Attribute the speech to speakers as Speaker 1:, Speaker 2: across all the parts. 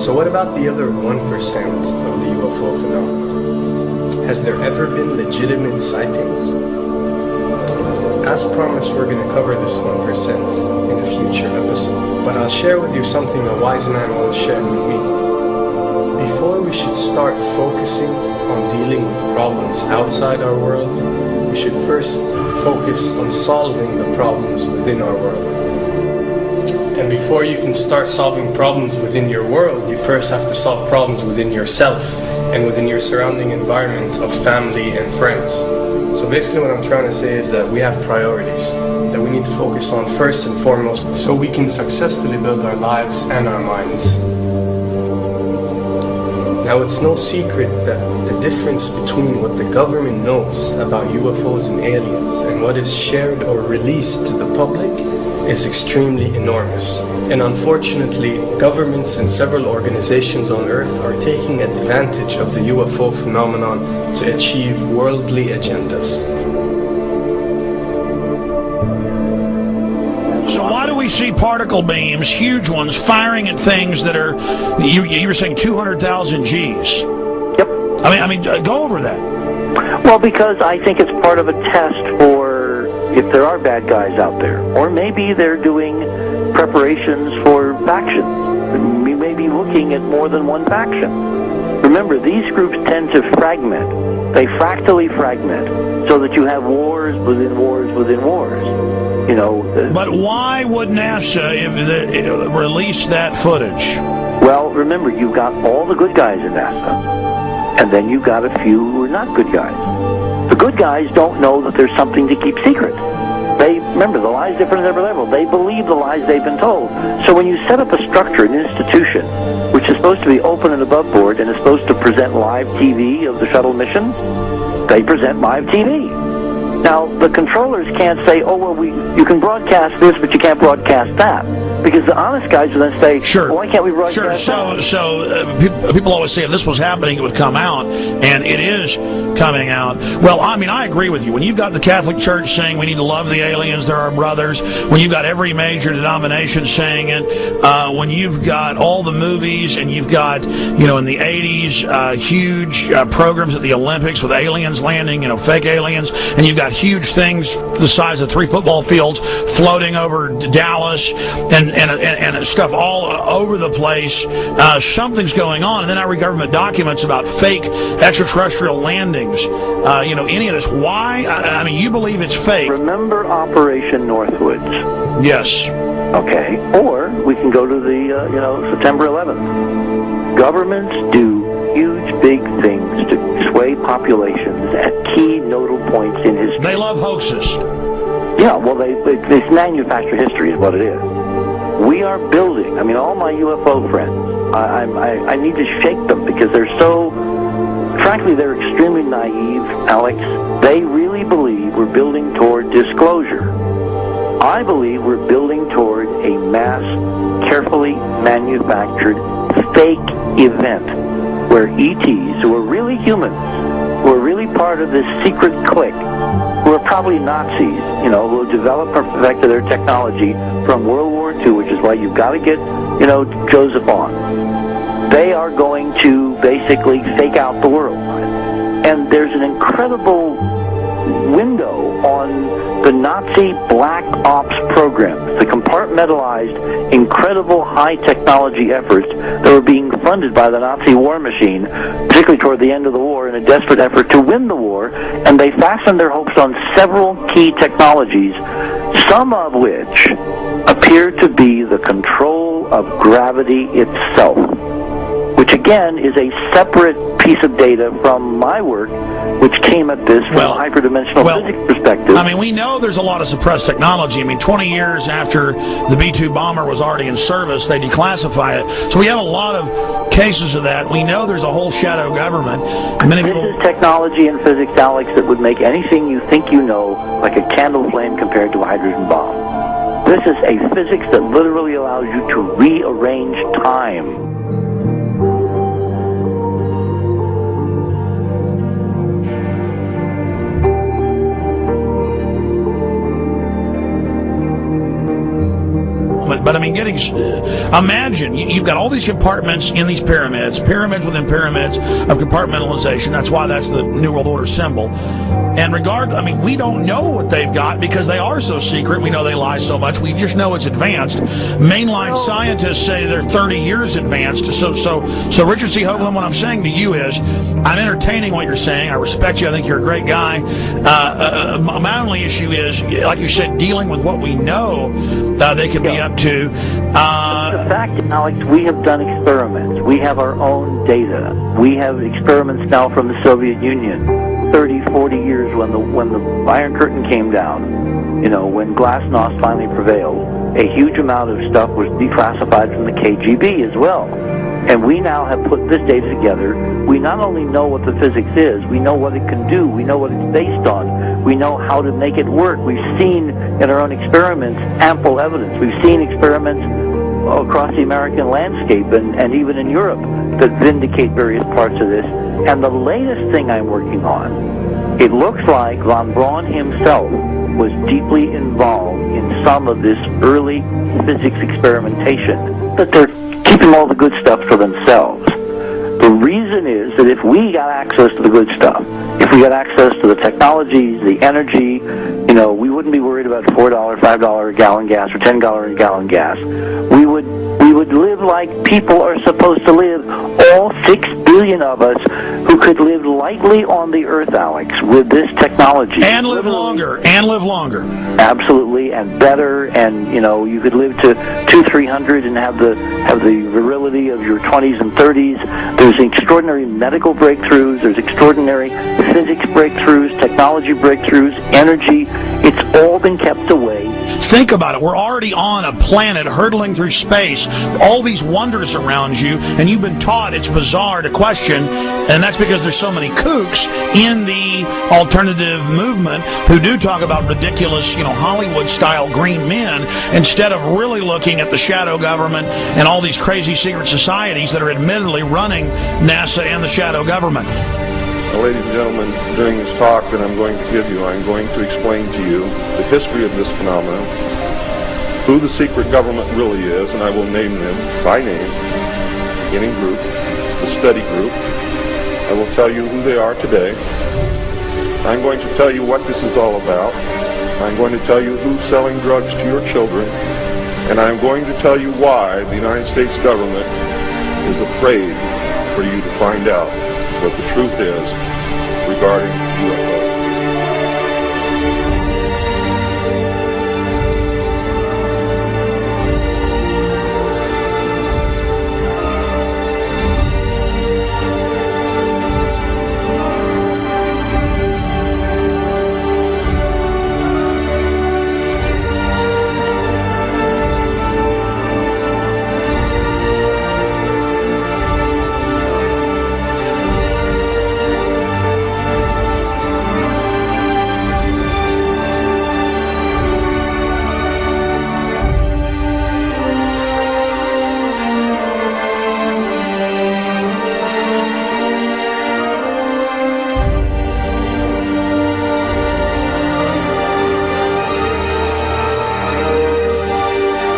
Speaker 1: So what about the other 1% of the UFO phenomenon? Has there ever been legitimate sightings? As promised, we're going to cover this 1% in a future episode, but I'll share with you something a wise man once shared with me. Before we should start focusing on dealing with problems outside our world, we should first focus on solving the problems within our world. And before you can start solving problems within your world, you first have to solve problems within yourself and within your surrounding environment of family and friends. So basically what I'm trying to say is that we have priorities that we need to focus on first and foremost so we can successfully build our lives and our minds. Now, it's no secret that the difference between what the government knows about UFOs and aliens and what is shared or released to the public is extremely enormous. And unfortunately, governments and several organizations on Earth are taking advantage of the UFO phenomenon to achieve worldly agendas.
Speaker 2: We see particle beams, huge ones, firing at things that are, you were saying 200,000 Gs.
Speaker 3: Yep.
Speaker 2: I mean, go over that.
Speaker 3: Well, because I think it's part of a test for if there are bad guys out there. Or maybe they're doing preparations for factions. We may be looking at more than one faction. Remember, these groups tend to fragment. They fractally fragment so that you have wars within wars within wars. You know,
Speaker 2: but why would NASA release that footage?
Speaker 3: Well, remember, you've got all the good guys in NASA, and then you've got a few who are not good guys. The good guys don't know that there's something to keep secret. Remember, the lie's different at every level. They believe the lies they've been told. So when you set up a structure, an institution, which is supposed to be open and above board and is supposed to present live TV of the shuttle missions, they present live TV. Now, the controllers can't say, oh, well, you can broadcast this, but you can't broadcast that. Because the honest guys will then say,
Speaker 2: sure.
Speaker 3: Well, why can't we broadcast that?
Speaker 2: So people always say if this was happening, it would come out, and it is coming out. Well, I mean, I agree with you. When you've got the Catholic Church saying we need to love the aliens, they're our brothers, when you've got every major denomination saying it, when you've got all the movies, and you've got, in the 80s, huge programs at the Olympics with aliens landing, fake aliens, and you've got huge things the size of 3 football fields floating over Dallas, and stuff all over the place. Something's going on. And then I read government documents about fake extraterrestrial landings. Any of this. Why? I mean, you believe it's fake.
Speaker 3: Remember Operation Northwoods?
Speaker 2: Yes.
Speaker 3: Okay. Or we can go to the, September 11th. Governments do huge, big things to sway populations at key nodal points in history.
Speaker 2: They love hoaxes.
Speaker 3: Yeah, well, it's manufactured history is what it is. We are building, all my UFO friends, I need to shake them because they're so, frankly, they're extremely naive, Alex. They really believe we're building toward disclosure. I believe we're building toward a mass, carefully manufactured, fake event where ETs, who are really humans, who are really part of this secret clique, who are probably Nazis, who developed or perfected their technology from World War II, which is why you've got to get, Joseph on. They are going to basically fake out the world. And there's an incredible window on the Nazi black ops programs, the compartmentalized, incredible high-technology efforts that were being funded by the Nazi war machine, particularly toward the end of the war, in a desperate effort to win the war, and they fastened their hopes on several key technologies, some of which appear to be the control of gravity itself, which again is a separate piece of data from my work, which came at this from a hyperdimensional physics perspective.
Speaker 2: We know there's a lot of suppressed technology. 20 years after the B-2 bomber was already in service, they declassify it. So we have a lot of cases of that. We know there's a whole shadow government.
Speaker 3: This is technology and physics, Alex, that would make anything you think you know like a candle flame compared to a hydrogen bomb. This is a physics that literally allows you to rearrange time.
Speaker 2: But I mean, imagine you've got all these compartments in these pyramids within pyramids of compartmentalization. That's why that's the New World Order symbol. And we don't know what they've got because they are so secret. We know they lie so much. We just know it's advanced. Mainline scientists say they're 30 years advanced. So Richard C. Hoagland, what I'm saying to you is, I'm entertaining what you're saying. I respect you. I think you're a great guy. My only issue is, like you said, dealing with what we know they could be up to.
Speaker 3: The fact, Alex, we have done experiments. We have our own data. We have experiments now from the Soviet Union. 30, 40 years when the Iron Curtain came down, when Glasnost finally prevailed, a huge amount of stuff was declassified from the KGB as well. And we now have put this data together. We not only know what the physics is, we know what it can do, we know what it's based on, we know how to make it work. We've seen in our own experiments ample evidence. We've seen experiments across the American landscape and even in Europe that vindicate various parts of this. And the latest thing I'm working on, it looks like von Braun himself was deeply involved in some of this early physics experimentation, but they're keeping all the good stuff for themselves. The reason is that if we got access to the good stuff, if we got access to the technologies, the energy, we wouldn't be worried about $4, $5 a gallon gas or $10 a gallon gas. We would live like people are supposed to live, all 6 billion of us who could live lightly on the earth, Alex, with this technology.
Speaker 2: And live longer.
Speaker 3: Absolutely, and better, and you could live to 200-300 and have the virility of your 20s and 30s. There's extraordinary medical breakthroughs, there's extraordinary physics breakthroughs, technology breakthroughs, energy. It's all been kept away.
Speaker 2: Think about it. We're already on a planet hurtling through space, all these wonders around you, and you've been taught it's bizarre to question, and that's because there's so many kooks in the alternative movement who do talk about ridiculous, Hollywood-style green men, instead of really looking at the shadow government and all these crazy secret societies that are admittedly running NASA and the shadow government.
Speaker 4: Ladies and gentlemen, during this talk that I'm going to give you, I'm going to explain to you the history of this phenomenon, who the secret government really is, and I will name them by name, beginning group, the study group. I will tell you who they are today. I'm going to tell you what this is all about. I'm going to tell you who's selling drugs to your children, and I'm going to tell you why the United States government is afraid for you to find out what the truth is regarding UFOs.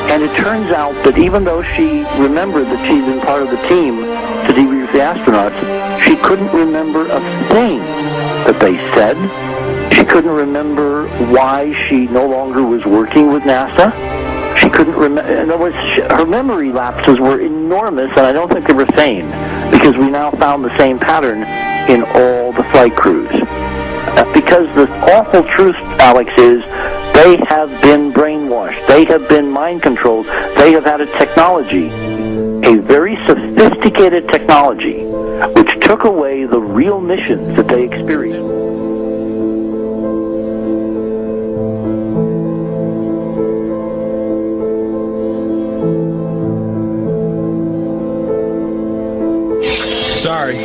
Speaker 3: And it turns out that even though she remembered that she'd been part of the team to debrief the astronauts, she couldn't remember a thing that they said. She couldn't remember why she no longer was working with NASA. She couldn't remember. In other words, her memory lapses were enormous, and I don't think they were feigned, because we now found the same pattern in all the flight crews. Because the awful truth, Alex, is they have been brainwashed. They have been mind controlled. They have had a technology, a very sophisticated technology, which took away the real missions that they experienced.
Speaker 5: Sorry.